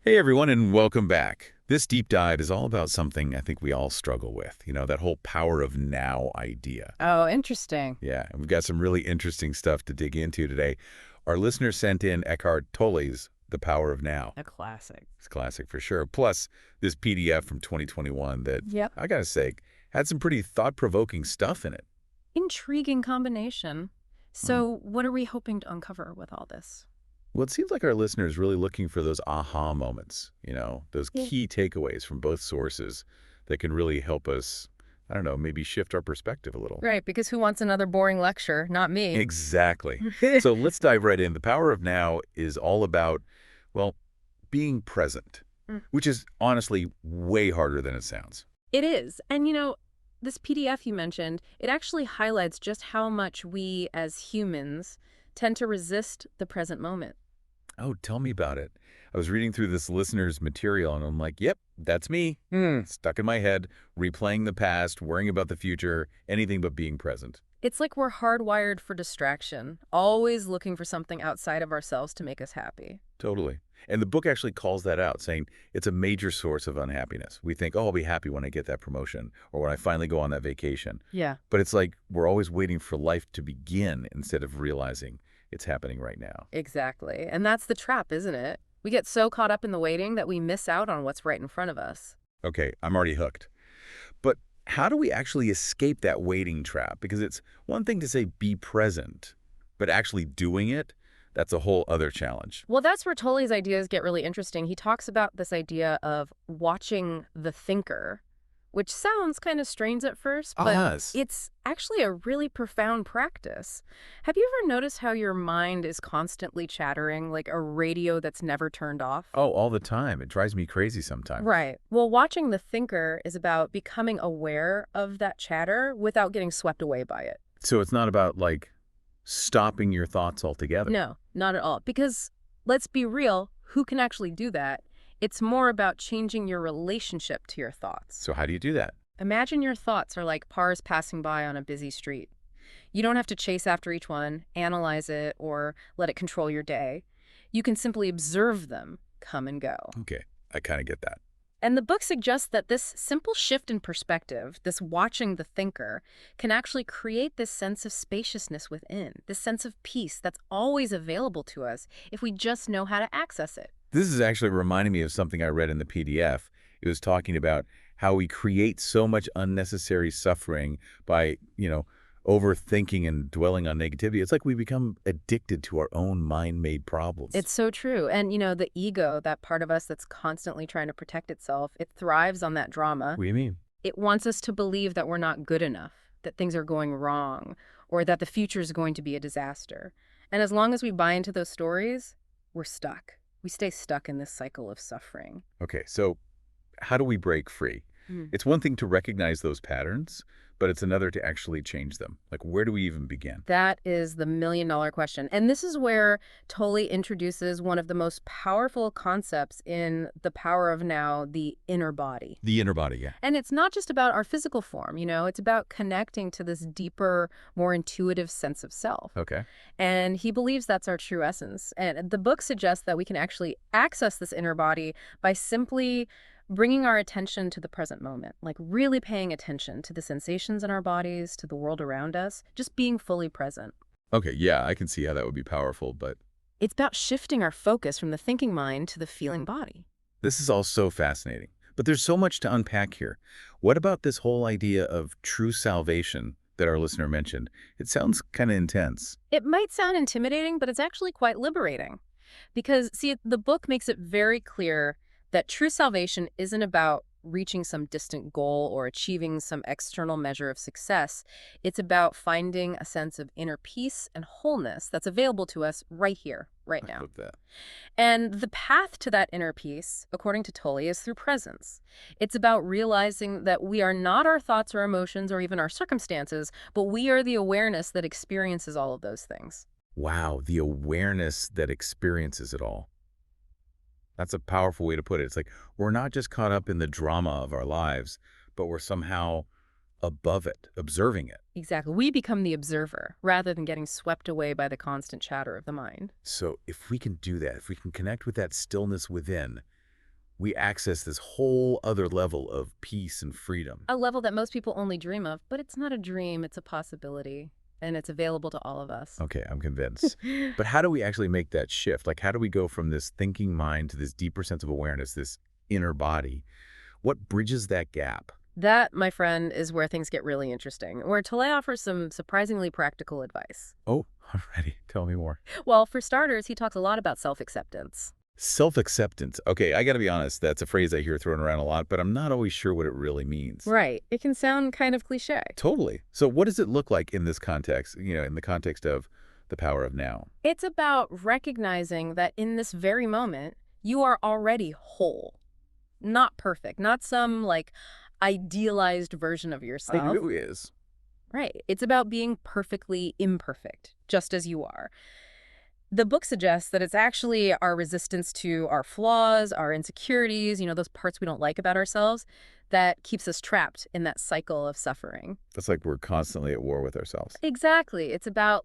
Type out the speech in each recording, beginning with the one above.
Hey everyone, and welcome back. This deep dive is all about something I think we all struggle with, that whole power of now idea. Oh, interesting. Yeah, and we've got some really interesting stuff to dig into today. Our listener sent in Eckhart Tolle's The Power of Now. A classic. It's classic for sure. Plus, this PDF from 2021 that, Yep. I gotta say, had some pretty thought-provoking stuff in it. Intriguing combination. Hmm. So, what are we hoping to uncover with all this? Well, it seems like our listener is really looking for those aha moments, those Yeah. key takeaways from both sources that can really help us, I don't know, maybe shift our perspective a little. Right, because who wants another boring lecture? Not me. Exactly. So let's dive right in. The power of now is all about, well, being present, Mm. which is honestly way harder than it sounds. It is. And this PDF you mentioned, it actually highlights just how much we as humans tend to resist the present moment. Oh, tell me about it. I was reading through this listener's material and I'm like, yep, that's me. Stuck in my head, replaying the past, worrying about the future, anything but being present. It's like we're hardwired for distraction, always looking for something outside of ourselves to make us happy. Totally. And the book actually calls that out, saying it's a major source of unhappiness. We think, oh, I'll be happy when I get that promotion or when I finally go on that vacation. Yeah. But it's like we're always waiting for life to begin instead of realizing it's happening right now. Exactly. And that's the trap, isn't it? We get so caught up in the waiting that we miss out on what's right in front of us. Okay, I'm already hooked. But how do we actually escape that waiting trap? Because it's one thing to say be present, but actually doing it, that's a whole other challenge. Well, that's where Tolle's ideas get really interesting. He talks about this idea of watching the thinker, which sounds kind of strange at first, but Us. it's actually a really profound practice. Have you ever noticed how your mind is constantly chattering, like a radio that's never turned off? Oh, all the time. It drives me crazy sometimes. Right. Well, watching the thinker is about becoming aware of that chatter without getting swept away by it. So it's not about like stopping your thoughts altogether. No, not at all. Because let's be real, who can actually do that? It's more about changing your relationship to your thoughts. So how do you do that? Imagine your thoughts are like cars passing by on a busy street. You don't have to chase after each one, analyze it, or let it control your day. You can simply observe them come and go. Okay, I kind of get that. And the book suggests that this simple shift in perspective, this watching the thinker, can actually create this sense of spaciousness within, this sense of peace that's always available to us if we just know how to access it. This is actually reminding me of something I read in the PDF. It was talking about how we create so much unnecessary suffering by, overthinking and dwelling on negativity. It's like we become addicted to our own mind-made problems. It's so true. And, the ego, that part of us that's constantly trying to protect itself, it thrives on that drama. What do you mean? It wants us to believe that we're not good enough, that things are going wrong, or that the future is going to be a disaster. And as long as we buy into those stories, we're stuck. We stay stuck in this cycle of suffering. Okay, so how do we break free? Hmm. It's one thing to recognize those patterns, but it's another to actually change them. Like, where do we even begin? That is the million-dollar question. And this is where Tolle introduces one of the most powerful concepts in The Power of Now, the inner body. The inner body, yeah. And it's not just about our physical form, it's about connecting to this deeper, more intuitive sense of self. Okay. And he believes that's our true essence. And the book suggests that we can actually access this inner body by simply bringing our attention to the present moment, like really paying attention to the sensations in our bodies, to the world around us, just being fully present. Okay, yeah, I can see how that would be powerful, but It's about shifting our focus from the thinking mind to the feeling body. this is all so fascinating. But there's so much to unpack here. What about this whole idea of true salvation that our listener mentioned? It sounds kind of intense. It might sound intimidating, but it's actually quite liberating. Because, see, the book makes it very clear that true salvation isn't about reaching some distant goal or achieving some external measure of success. It's about finding a sense of inner peace and wholeness that's available to us right here, right I now. love that. And the path to that inner peace, according to Tolle, is through presence. It's about realizing that we are not our thoughts or emotions or even our circumstances, but we are the awareness that experiences all of those things. Wow, the awareness that experiences it all. That's a powerful way to put it. It's like we're not just caught up in the drama of our lives, but we're somehow above it, observing it. Exactly. We become the observer rather than getting swept away by the constant chatter of the mind. So if we can do that, if we can connect with that stillness within, we access this whole other level of peace and freedom. A level that most people only dream of, but it's not a dream, it's a possibility. And it's available to all of us. Okay, I'm convinced. But how do we actually make that shift? Like, how do we go from this thinking mind to this deeper sense of awareness, this inner body? What bridges that gap? That, my friend, is where things get really interesting, where Tolle offers some surprisingly practical advice. Oh, I'm ready. Tell me more. Well, for starters, he talks a lot about self-acceptance. Self-acceptance. Okay, I got to be honest. That's a phrase I hear thrown around a lot, but I'm not always sure what it really means. Right. It can sound kind of cliche. Totally. So what does it look like in this context, in the context of the power of now? It's about recognizing that in this very moment, you are already whole. Not perfect. Not some, idealized version of yourself. It really is. Right. It's about being perfectly imperfect, just as you are. The book suggests that it's actually our resistance to our flaws, our insecurities, those parts we don't like about ourselves, that keeps us trapped in that cycle of suffering. That's like we're constantly at war with ourselves. Exactly. It's about,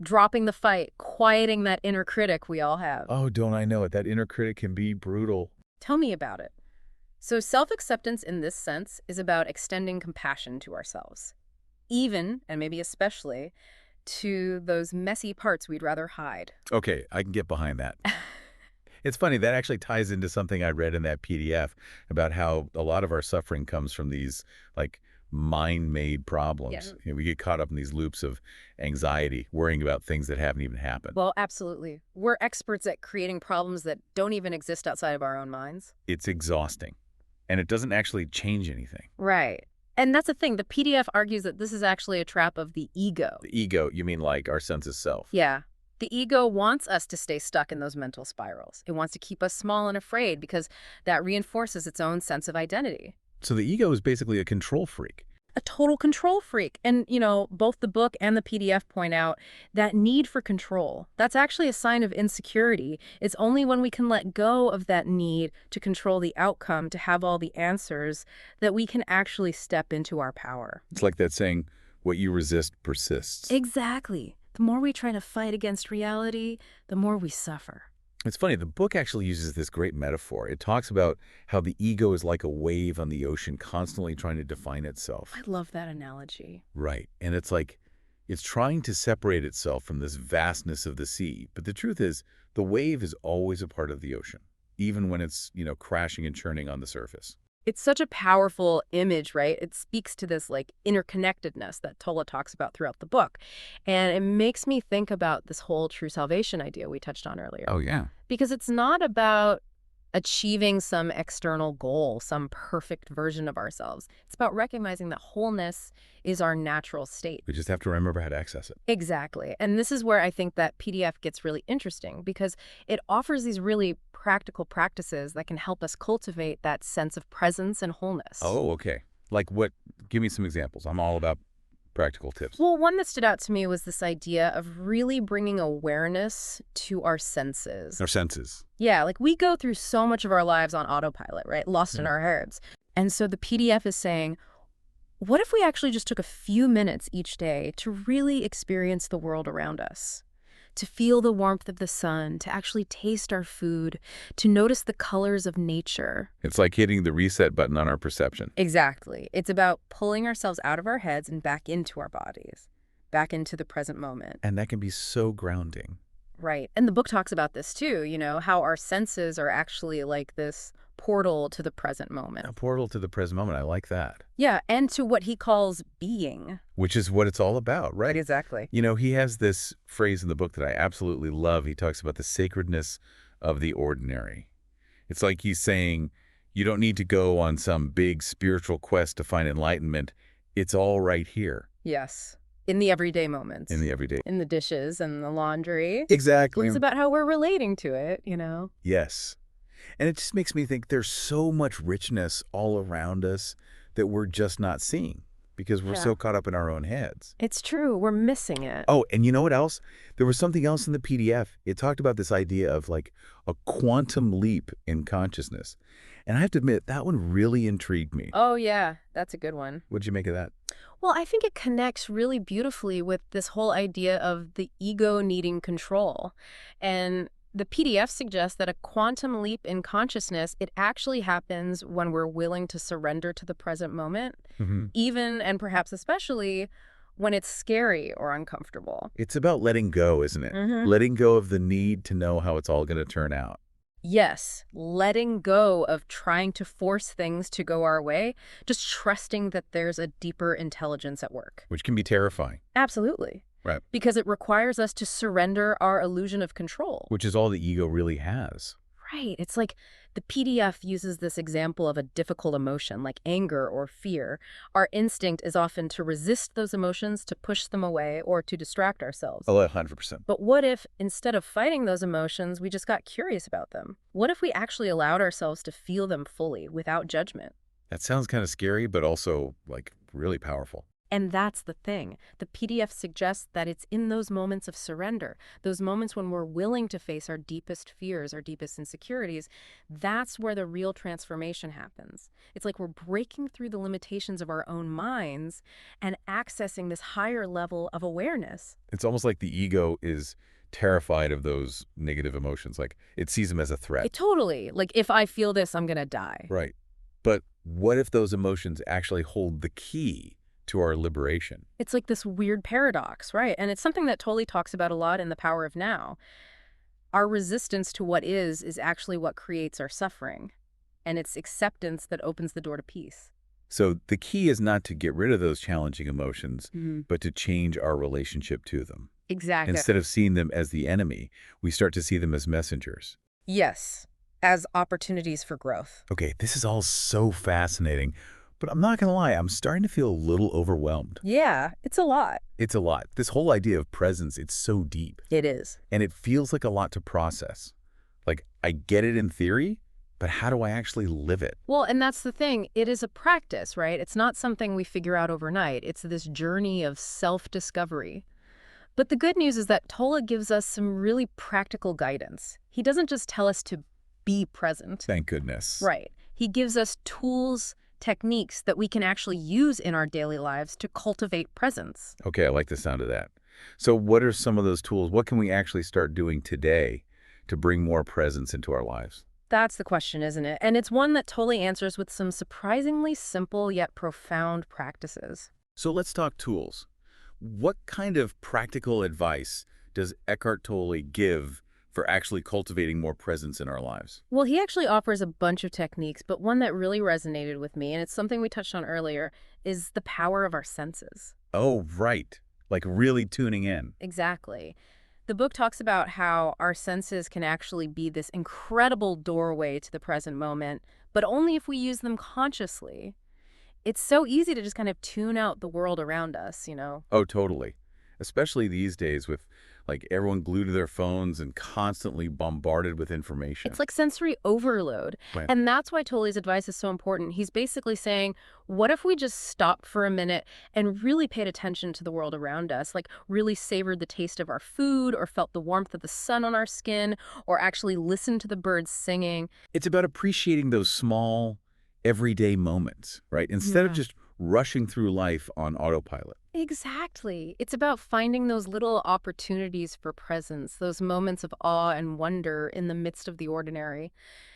dropping the fight, quieting that inner critic we all have. Oh, don't I know it? That inner critic can be brutal. Tell me about it. So self-acceptance in this sense is about extending compassion to ourselves, even, and maybe especially, to those messy parts we'd rather hide. Okay, I can get behind that. It's funny, that actually ties into something I read in that PDF about how a lot of our suffering comes from these, mind-made problems. Yeah. We get caught up in these loops of anxiety, worrying about things that haven't even happened. Well, absolutely. We're experts at creating problems that don't even exist outside of our own minds. It's exhausting, and it doesn't actually change anything. Right. And that's the thing. The PDF argues that this is actually a trap of the ego. The ego, you mean like our sense of self? Yeah. The ego wants us to stay stuck in those mental spirals. It wants to keep us small and afraid because that reinforces its own sense of identity. So the ego is basically a control freak. A total control freak. And, both the book and the PDF point out that need for control. That's actually a sign of insecurity. It's only when we can let go of that need to control the outcome, to have all the answers, that we can actually step into our power. It's like that saying, what you resist persists. Exactly. The more we try to fight against reality, the more we suffer. It's funny, the book actually uses this great metaphor. It talks about how the ego is like a wave on the ocean, constantly trying to define itself. I love that analogy. Right. And it's like it's trying to separate itself from this vastness of the sea. But the truth is, the wave is always a part of the ocean, even when it's, crashing and churning on the surface. It's such a powerful image, right? It speaks to this interconnectedness that Tolle talks about throughout the book. And it makes me think about this whole true salvation idea we touched on earlier. Oh, yeah. Because it's not about achieving some external goal, some perfect version of ourselves. It's about recognizing that wholeness is our natural state. We just have to remember how to access it. Exactly. And this is where I think that PDF gets really interesting because it offers these really practical practices that can help us cultivate that sense of presence and wholeness. Oh, okay. Like what? Give me some examples. I'm all about practical tips. Well, one that stood out to me was this idea of really bringing awareness to our senses. Our senses. Yeah, we go through so much of our lives on autopilot, right? Lost in our heads. And so the PDF is saying, what if we actually just took a few minutes each day to really experience the world around us? To feel the warmth of the sun, to actually taste our food, to notice the colors of nature. It's like hitting the reset button on our perception. Exactly. It's about pulling ourselves out of our heads and back into our bodies, back into the present moment. And that can be so grounding. Right. And the book talks about this too, how our senses are actually like this portal to the present moment. A portal to the present moment. I like that. Yeah, and to what he calls being. Which is what it's all about, right? Exactly. He has this phrase in the book that I absolutely love. He talks about the sacredness of the ordinary. It's like he's saying, you don't need to go on some big spiritual quest to find enlightenment. It's all right here. Yes. In the everyday moments. In the everyday. In the dishes and the laundry. Exactly. It's about how we're relating to it, Yes. And it just makes me think there's so much richness all around us that we're just not seeing because we're so caught up in our own heads. It's true. We're missing it. Oh, and you know what else? There was something else in the PDF. It talked about this idea of a quantum leap in consciousness. And I have to admit, that one really intrigued me. Oh, yeah. That's a good one. What'd you make of that? Well, I think it connects really beautifully with this whole idea of the ego needing control. And The PDF suggests that a quantum leap in consciousness, it actually happens when we're willing to surrender to the present moment, Hmm. even and perhaps especially when it's scary or uncomfortable. It's about letting go, isn't it? Hmm. Letting go of the need to know how it's all going to turn out, Yes, letting go of trying to force things to go our way, just trusting that there's a deeper intelligence at work. which can be terrifying. Absolutely. Right. Because it requires us to surrender our illusion of control. Which is all the ego really has. Right. It's like the PDF uses this example of a difficult emotion like anger or fear. Our instinct is often to resist those emotions, to push them away, or to distract ourselves. Oh, 100%. But what if, instead of fighting those emotions, we just got curious about them? What if we actually allowed ourselves to feel them fully without judgment? That sounds kind of scary, but also, like, really powerful. And that's the thing. The PDF suggests that it's in those moments of surrender, those moments when we're willing to face our deepest fears, our deepest insecurities, that's where the real transformation happens. It's like we're breaking through the limitations of our own minds and accessing this higher level of awareness. It's almost like the ego is terrified of those negative emotions. Like, it sees them as a threat. Totally. Like, if I feel this, I'm going to die. Right. But what if those emotions actually hold the key to our liberation? It's like this weird paradox, right? And it's something that Tolle talks about a lot in The Power of Now. Our resistance to what is actually what creates our suffering. And it's acceptance that opens the door to peace. So the key is not to get rid of those challenging emotions, Mhm. but to change our relationship to them. Exactly. Instead of seeing them as the enemy, we start to see them as messengers. Yes, as opportunities for growth. Okay, this is all so fascinating, but I'm not going to lie, I'm starting to feel a little overwhelmed. Yeah, it's a lot. It's a lot. This whole idea of presence, it's so deep, It is. and it feels like a lot to process. Like, I get it in theory, but how do I actually live it? Well, and that's the thing. It is a practice, right? It's not something we figure out overnight. It's this journey of self-discovery. But the good news is that Tolle gives us some really practical guidance. He doesn't just tell us to be present. Thank goodness. Right. He gives us tools, techniques that we can actually use in our daily lives to cultivate presence. Okay, I like the sound of that. So what are some of those tools? What can we actually start doing today to bring more presence into our lives? That's the question, isn't it? And it's one that Tolle answers with some surprisingly simple yet profound practices. So let's talk tools. What kind of practical advice does Eckhart Tolle give for actually cultivating more presence in our lives? Well, he actually offers a bunch of techniques, but one that really resonated with me, and it's something we touched on earlier, is the power of our senses. Oh, right. Like really tuning in. Exactly. The book talks about how our senses can actually be this incredible doorway to the present moment, but only if we use them consciously. It's so easy to just kind of tune out the world around us, you know? Oh, totally. Especially these days with like everyone glued to their phones and constantly bombarded with information. It's like sensory overload. Right. And that's why Tolle's advice is so important. He's basically saying, what if we just stopped for a minute and really paid attention to the world around us? Like really savored the taste of our food or felt the warmth of the sun on our skin or actually listened to the birds singing. It's about appreciating those small, everyday moments, right? Instead of Yeah. just rushing through life on autopilot. Exactly. It's about finding those little opportunities for presence, those moments of awe and wonder in the midst of the ordinary.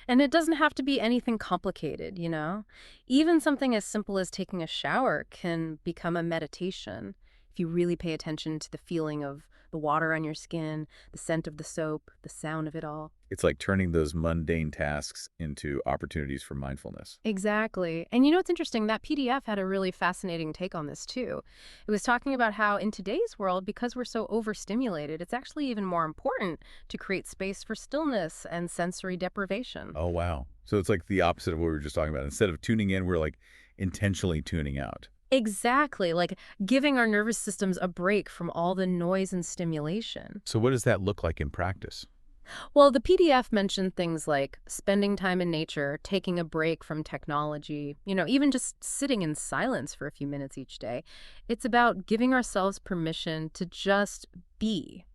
And it doesn't have to be anything complicated, you know? Even something as simple as taking a shower can become a meditation if you really pay attention to the feeling of the water on your skin, the scent of the soap, the sound of it all. It's like turning those mundane tasks into opportunities for mindfulness. Exactly. And you know what's interesting? That PDF had a really fascinating take on this too. It was talking about how in today's world, because we're so overstimulated, it's actually even more important to create space for stillness and sensory deprivation. Oh, wow. So it's like the opposite of what we were just talking about. Instead of tuning in, we're like intentionally tuning out. Exactly. Like giving our nervous systems a break from all the noise and stimulation. So what does that look like in practice? Well, the PDF mentioned things like spending time in nature, taking a break from technology, you know, even just sitting in silence for a few minutes each day. It's about giving ourselves permission to just be,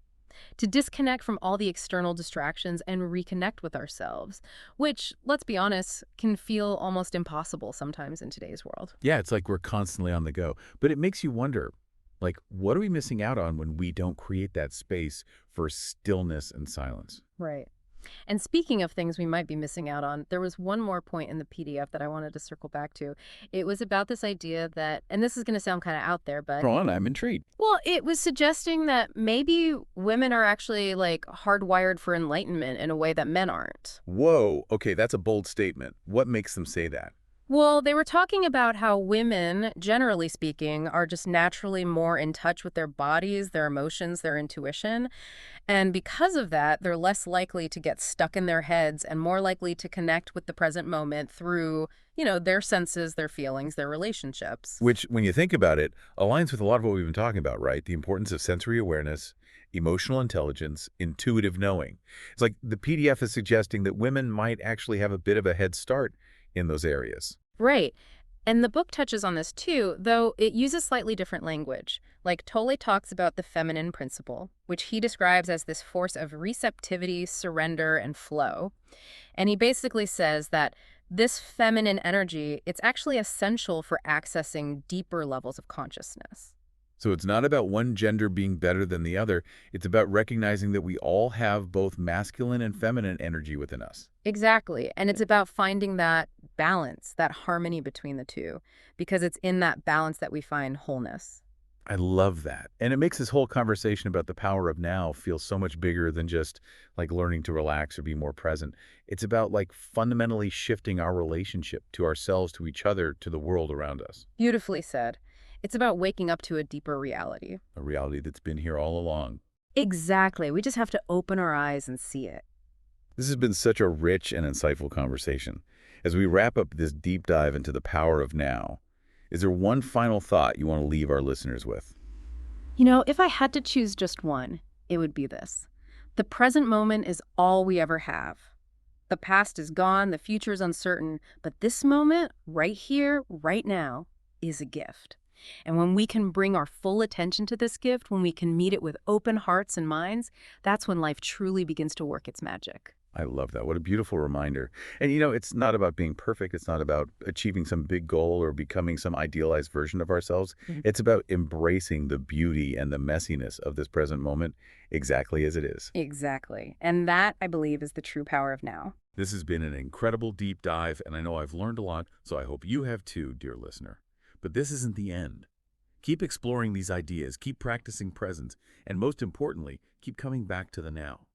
to disconnect from all the external distractions and reconnect with ourselves, which, let's be honest, can feel almost impossible sometimes in today's world. Yeah, it's like we're constantly on the go. But it makes you wonder, Like, what are we missing out on when we don't create that space for stillness and silence? Right. And speaking of things we might be missing out on, there was one more point in the PDF that I wanted to circle back to. It was about this idea that, and this is going to sound kind of out there, but Go on, I'm intrigued. well, it was suggesting that maybe women are actually like hardwired for enlightenment in a way that men aren't. Whoa, okay, that's a bold statement. What makes them say that? Well, they were talking about how women, generally speaking, are just naturally more in touch with their bodies, their emotions, their intuition. And because of that, they're less likely to get stuck in their heads and more likely to connect with the present moment through, their senses, their feelings, their relationships. Which, when you think about it, aligns with a lot of what we've been talking about, right? The importance of sensory awareness, emotional intelligence, intuitive knowing. It's like the PDF is suggesting that women might actually have a bit of a head start in those areas. Right. And the book touches on this too, though it uses slightly different language. Like Tolle talks about the feminine principle, which he describes as this force of receptivity, surrender, and flow. And he basically says that this feminine energy, it's actually essential for accessing deeper levels of consciousness. So it's not about one gender being better than the other. It's about recognizing that we all have both masculine and feminine energy within us. Exactly. And it's about finding that balance, that harmony between the two, because it's in that balance that we find wholeness. I love that. And it makes this whole conversation about the power of now feel so much bigger than just like learning to relax or be more present. It's about like fundamentally shifting our relationship to ourselves, to each other, to the world around us. Beautifully said. It's about waking up to a deeper reality. A reality that's been here all along. Exactly. We just have to open our eyes and see it. This has been such a rich and insightful conversation. As we wrap up this deep dive into the power of now, is there one final thought you want to leave our listeners with? If I had to choose just one, it would be this. The present moment is all we ever have. The past is gone, the future is uncertain, but this moment, right here, right now, is a gift. And when we can bring our full attention to this gift, when we can meet it with open hearts and minds, that's when life truly begins to work its magic. I love that. What a beautiful reminder. And it's not about being perfect. It's not about achieving some big goal or becoming some idealized version of ourselves. Mhm. It's about embracing the beauty and the messiness of this present moment exactly as it is. Exactly. And that, I believe, is the true power of now. This has been an incredible deep dive, and I know I've learned a lot, so I hope you have too, dear listener. But this isn't the end. Keep exploring these ideas, keep practicing presence, and most importantly, keep coming back to the now.